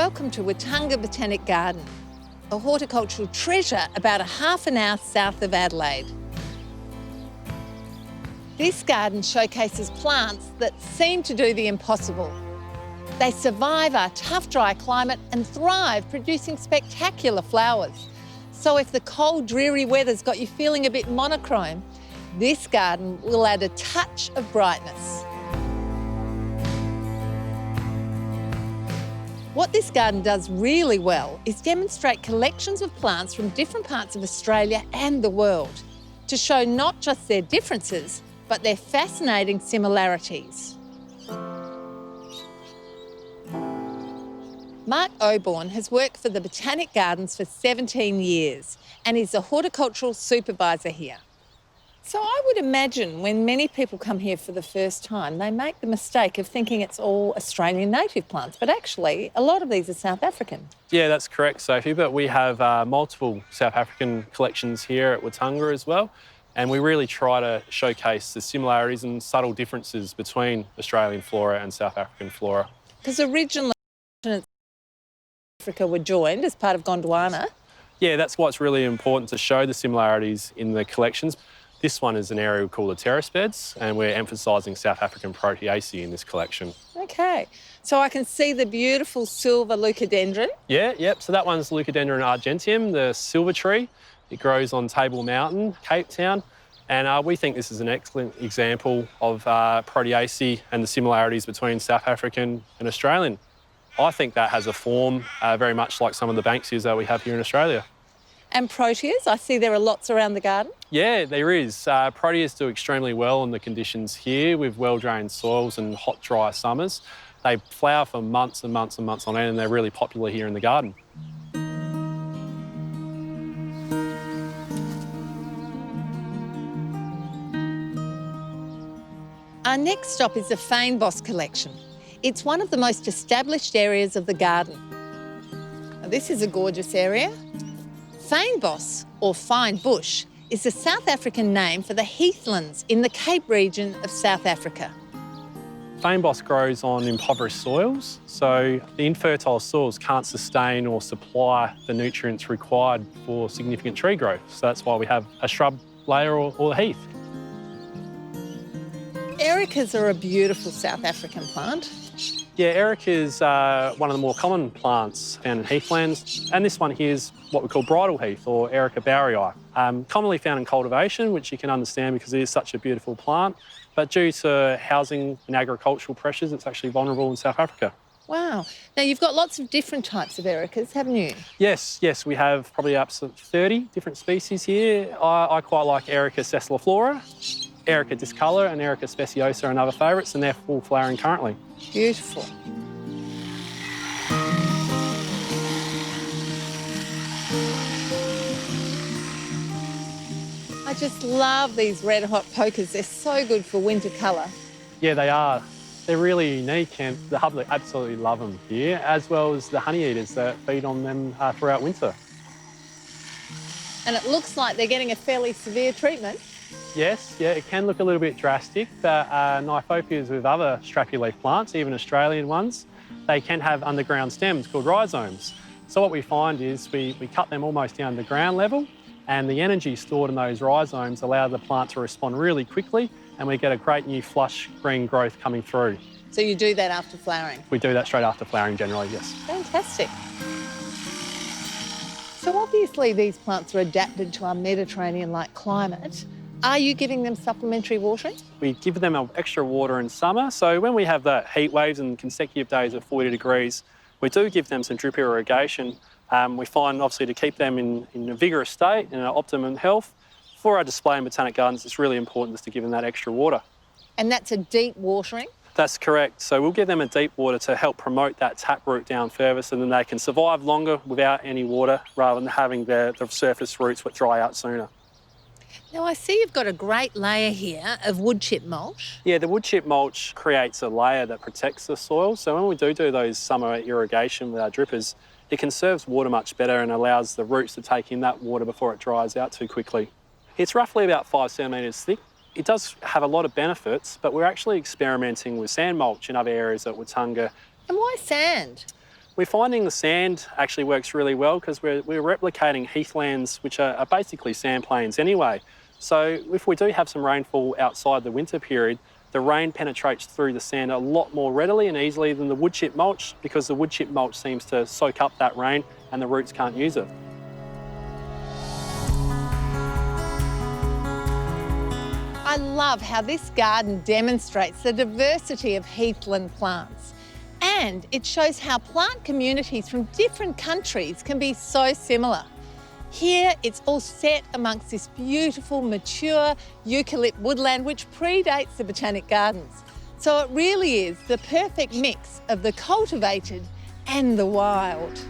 Welcome to Wittunga Botanic Garden, a horticultural treasure about a half an hour south of Adelaide. This garden showcases plants that seem to do the impossible. They survive our tough, dry climate and thrive, producing spectacular flowers. So if the cold, dreary weather's got you feeling a bit monochrome, this garden will add a touch of brightness. What this garden does really well is demonstrate collections of plants from different parts of Australia and the world to show not just their differences, but their fascinating similarities. Mark Oborn has worked for the Botanic Gardens for 17 years and is a horticultural supervisor here. So I would imagine when many people come here for the first time, they make the mistake of thinking it's all Australian native plants, but actually a lot of these are South African. Yeah, that's correct, Sophie, but we have multiple South African collections here at Wittunga as well, and we really try to showcase the similarities and subtle differences between Australian flora and South African flora. Because originally Africa were joined as part of Gondwana. Yeah, that's why it's really important to show the similarities in the collections. This one is an area we call the terrace beds, and we're emphasising South African Proteaceae in this collection. Okay, so I can see the beautiful silver leucadendron. Yep, so that one's Leucadendron argenteum, the silver tree. It grows on Table Mountain, Cape Town, and we think this is an excellent example of Proteaceae and the similarities between South African and Australian. I think that has a form very much like some of the Banksias that we have here in Australia. And proteas, I see there are lots around the garden. Yeah, there is. Proteas do extremely well in the conditions here with well-drained soils and hot, dry summers. They flower for months and months and months on end, and they're really popular here in the garden. Our next stop is the Fynbos collection. It's one of the most established areas of the garden. Now, this is a gorgeous area. Fynbos, or fine bush, is the South African name for the heathlands in the Cape region of South Africa. Fynbos grows on impoverished soils, so the infertile soils can't sustain or supply the nutrients required for significant tree growth. So that's why we have a shrub layer or heath. Ericas are a beautiful South African plant. Yeah, Erica is one of the more common plants found in heathlands, and this one here is what we call bridal heath, or Erica bowerii. Commonly found in cultivation, which you can understand because it is such a beautiful plant, but due to housing and agricultural pressures, it's actually vulnerable in South Africa. Wow. Now, you've got lots of different types of Ericas, haven't you? Yes, we have probably up to 30 different species here. I quite like Erica sessiliflora, Erica discolor and Erica speciosa are another favourites, and they're full flowering currently. Beautiful. I just love these red hot pokers. They're so good for winter colour. Yeah, they are. They're really unique, and the public absolutely love them here, as well as the honey eaters that feed on them throughout winter. And it looks like they're getting a fairly severe treatment. Yes, yeah, it can look a little bit drastic, but Niphopias with other strappy leaf plants, even Australian ones, they can have underground stems called rhizomes. So what we find is we cut them almost down to ground level, and the energy stored in those rhizomes allow the plant to respond really quickly, and we get a great new flush green growth coming through. So you do that after flowering? We do that straight after flowering generally, yes. Fantastic. So obviously these plants are adapted to our Mediterranean-like climate. Are you giving them supplementary watering? We give them extra water in summer, so when we have the heat waves and consecutive days of 40 degrees, we do give them some drip irrigation. We find, obviously, to keep them in a vigorous state and optimum health. For our display in Botanic Gardens, it's really important just to give them that extra water. And that's a deep watering? That's correct. So we'll give them a deep water to help promote that taproot down further, so then they can survive longer without any water rather than having the surface roots dry out sooner. Now, I see you've got a great layer here of wood chip mulch. Yeah, the wood chip mulch creates a layer that protects the soil. So when we do those summer irrigation with our drippers, it conserves water much better and allows the roots to take in that water before it dries out too quickly. It's roughly about 5 centimetres thick. It does have a lot of benefits, but we're actually experimenting with sand mulch in other areas at Wittunga. And why sand? We're finding the sand actually works really well because we're replicating heathlands, which are basically sand plains anyway. So if we do have some rainfall outside the winter period, the rain penetrates through the sand a lot more readily and easily than the wood chip mulch, because the wood chip mulch seems to soak up that rain and the roots can't use it. I love how this garden demonstrates the diversity of heathland plants. And it shows how plant communities from different countries can be so similar. Here, it's all set amongst this beautiful, mature eucalypt woodland which predates the Botanic Gardens. So it really is the perfect mix of the cultivated and the wild.